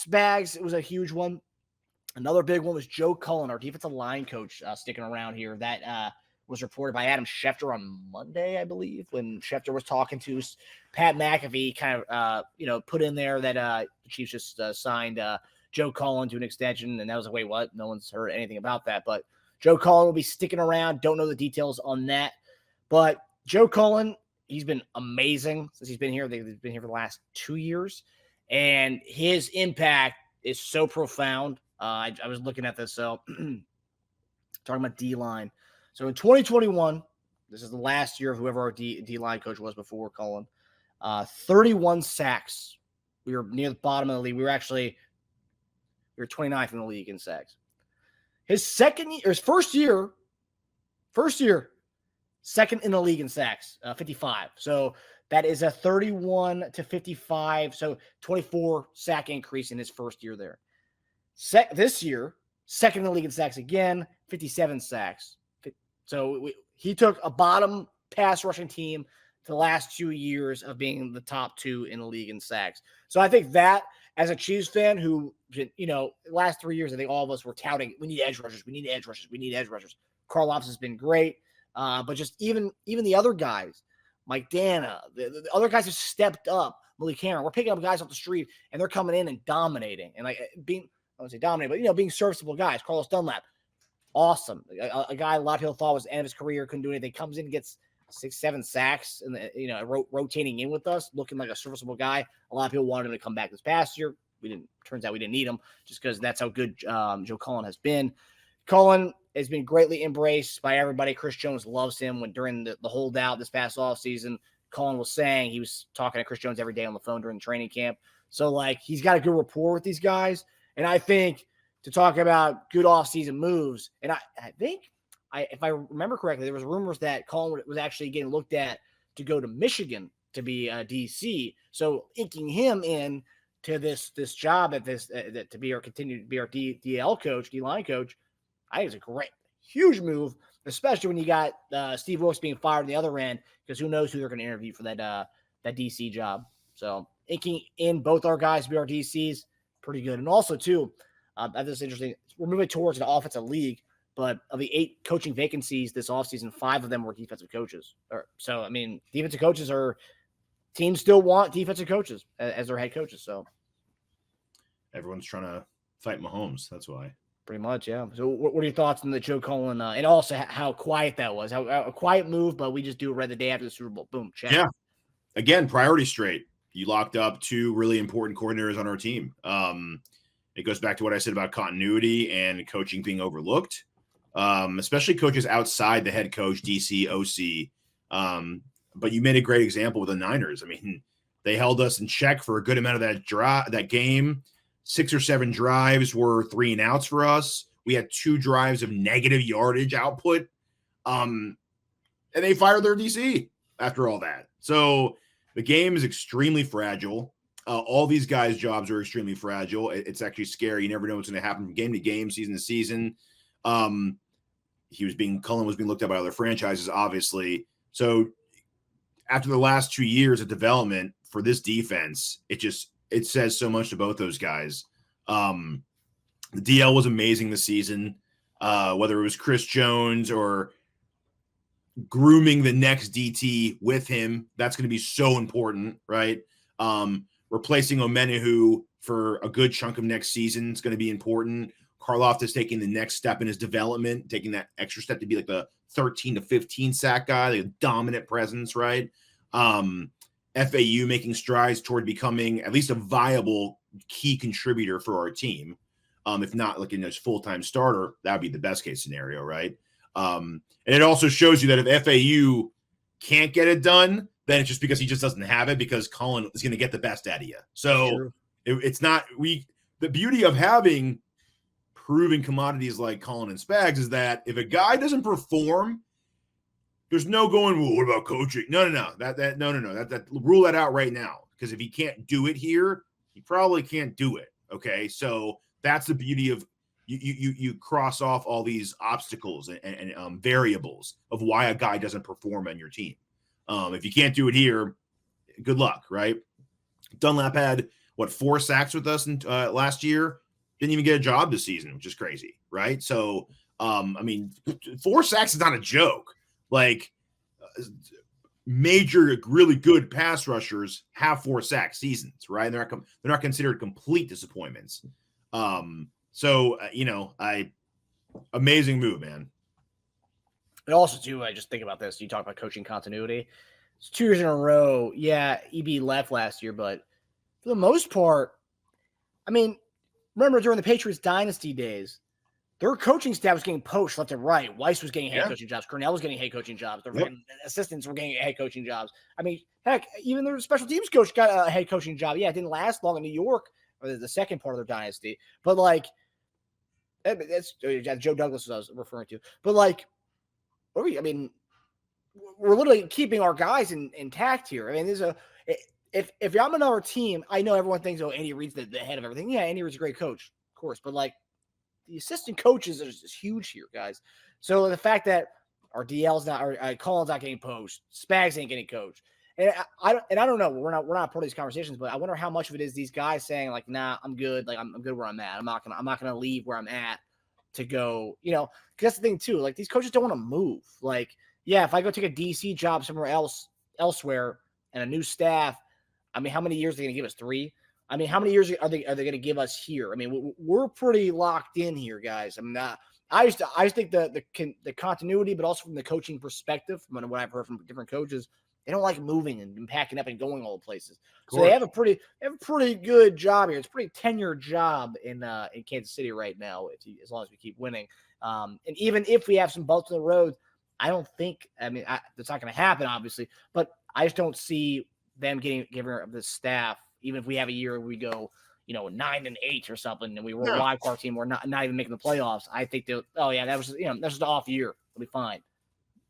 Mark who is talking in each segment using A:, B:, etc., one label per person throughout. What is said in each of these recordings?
A: Spags, it was a huge one. Another big one was Joe Cullen, our defensive line coach, sticking around here. That was reported by Adam Schefter on Monday, I believe, when Schefter was talking to Pat McAfee, kind of, put in there that the Chiefs just signed Joe Cullen to an extension, and that was like, wait, what? No one's heard anything about that. But Joe Cullen will be sticking around. Don't know the details on that. But Joe Cullen, he's been amazing since he's been here. They've been here for the last 2 years, and his impact is so profound. I was looking at this, so talking about D-line. So in 2021, this is the last year of whoever our D-line coach was before Cullen, 31 sacks. We were near the bottom of the league. We were 29th in the league in sacks. His first year, second in the league in sacks, 55. So that is a 31 to 55, so 24 sack increase in his first year there. This year, second in the league in sacks again, 57 sacks. So he took a bottom pass rushing team to the last 2 years of being the top 2 in the league in sacks. So I think that, as a Chiefs fan who, last 3 years, I think all of us were touting, we need edge rushers, we need edge rushers, we need edge rushers. Karlaftis has been great. But just even the other guys, Mike Dana, the other guys have stepped up. Malik Cameron, we're picking up guys off the street, and they're coming in and dominating. And I don't say dominate, but, being serviceable guys. Carlos Dunlap, awesome. A guy a lot of people thought was the end of his career, couldn't do anything. Comes in, gets 6-7 sacks, and, rotating in with us, looking like a serviceable guy. A lot of people wanted him to come back this past year. Turns out we didn't need him just because that's how good Joe Cullen has been. Cullen has been greatly embraced by everybody. Chris Jones loves him. During the holdout this past offseason, Cullen was saying he was talking to Chris Jones every day on the phone during the training camp. So, he's got a good rapport with these guys. And I think to talk about good offseason moves, and I think, if I remember correctly, there was rumors that Cullen was actually getting looked at to go to Michigan to be a DC. So inking him in to this job at this continue to be our DL coach, D-line coach, I think it's a great, huge move, especially when you got Steve Wilkes being fired on the other end, because who knows who they're going to interview for that DC job. So inking in both our guys to be our DCs, pretty good. And also, too, that's interesting. We're moving towards an offensive league, but of the 8 coaching vacancies this offseason, 5 of them were defensive coaches. Defensive coaches teams still want defensive coaches as their head coaches. So
B: everyone's trying to fight Mahomes. That's why.
A: Pretty much, yeah. So what are your thoughts on the Joe Cullen and also how quiet that was? How a quiet move, but we just do it right the day after the Super Bowl. Boom, check.
B: Yeah. Again, priority straight. You locked up 2 really important coordinators on our team. It goes back to what I said about continuity and coaching being overlooked, especially coaches outside the head coach, DC, OC. But you made a great example with the Niners. They held us in check for a good amount of that game. 6 or 7 drives were 3 and outs for us. We had 2 drives of negative yardage output. And they fired their DC after all that. So the game is extremely fragile. All these guys' jobs are extremely fragile. It's actually scary. You never know what's going to happen from game to game, season to season. Cullen was being looked at by other franchises, obviously. So after the last 2 years of development for this defense, it says so much to both those guys. The DL was amazing this season, whether it was Chris Jones or grooming the next DT with him. That's going to be so important, right? Replacing Omenahu for a good chunk of next season is going to be important. Karlaftis taking the next step in his development, taking that extra step to be like the 13 to 15 sack guy, the dominant presence, right? FAU making strides toward becoming at least a viable key contributor for our team. If not like in his full-time starter, that would be the best case scenario, right? And it also shows you that if FAU can't get it done, then it's just because he just doesn't have it, because Cullen is going to get the best out of you. So it's not the beauty of having proven commodities like Cullen and Spags is that if a guy doesn't perform, there's no going, well, what about coaching? No. That rule that out right now, because if he can't do it here, he probably can't do it. Okay, so that's the beauty of you cross off all these obstacles and variables of why a guy doesn't perform on your team. If you can't do it here, good luck, right? Dunlap had what, 4 sacks with us in, last year. Didn't even get a job this season, which is crazy, right? So, I mean, 4 sacks is not a joke. Like, major, really good pass rushers have 4 sack seasons, right? They're not considered complete disappointments. Amazing move, man.
A: And also, too, I just think about this. You talk about coaching continuity. It's 2 years in a row. Yeah, EB left last year, but for the most part, I mean, remember during the Patriots dynasty days, their coaching staff was getting poached left and right. Weiss was getting head coaching jobs. Cornell was getting head coaching jobs. Their assistants were getting head coaching jobs. I mean, heck, even their special teams coach got a head coaching job. Yeah, it didn't last long in New York, or the second part of their dynasty. But, like, that's Joe Douglas I was referring to. But, like, we're literally keeping our guys intact here. I mean, if I'm another team, I know everyone thinks, oh, Andy Reid's the head of everything. Yeah, Andy Reid's a great coach, of course. But, like, the assistant coaches is huge here, guys. So the fact that our DL's not, or Cullen's not getting poached, Spags ain't getting coached, and I don't know. We're not part of these conversations, but I wonder how much of it is these guys saying like, nah, I'm good. Like I'm good where I'm at. I'm not gonna leave where I'm at to go. Because that's the thing too. Like these coaches don't want to move. Like, yeah, if I go take a DC job somewhere elsewhere, and a new staff, I mean, how many years are they gonna give us? 3? I mean, how many years are they going to give us here? I mean, we're pretty locked in here, guys. I mean, I just think the continuity, but also from the coaching perspective, from what I've heard from different coaches, they don't like moving and packing up and going all the places. So they have a pretty good job here. It's a pretty tenured job in Kansas City right now, as long as we keep winning. And even if we have some bumps in the road, I don't think. I mean, that's not going to happen, obviously. But I just don't see them giving the staff. Even if we have a year where we go, 9-8 or something, and we were a wild card team, we're not even making the playoffs. I think that's just an off year. It'll be fine.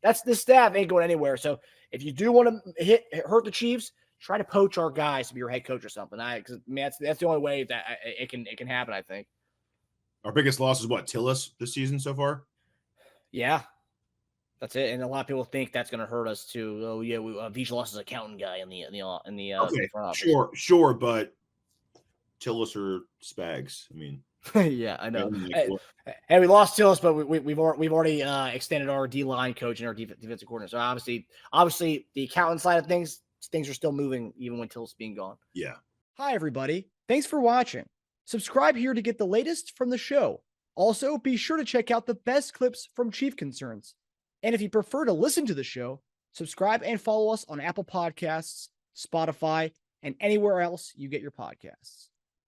A: This staff ain't going anywhere. So if you do want to hurt the Chiefs, try to poach our guys to be your head coach or something. That's the only way that it can happen. I think.
B: Our biggest loss is what, Tillis this season so far?
A: Yeah. That's it, and a lot of people think that's going to hurt us too. Oh yeah, Veach lost his accountant guy in the
B: okay,
A: front office.
B: Sure, but Tillis or Spags. I mean,
A: yeah, I know. Hey, we lost Tillis, but we've already extended our D line coach and our defensive coordinator. So obviously, the accountant side of things are still moving even when Tillis being gone.
B: Yeah.
A: Hi everybody, thanks for watching. Subscribe here to get the latest from the show. Also, be sure to check out the best clips from Chief Concerns. And if you prefer to listen to the show, subscribe and follow us on Apple Podcasts, Spotify, and anywhere else you get your podcasts.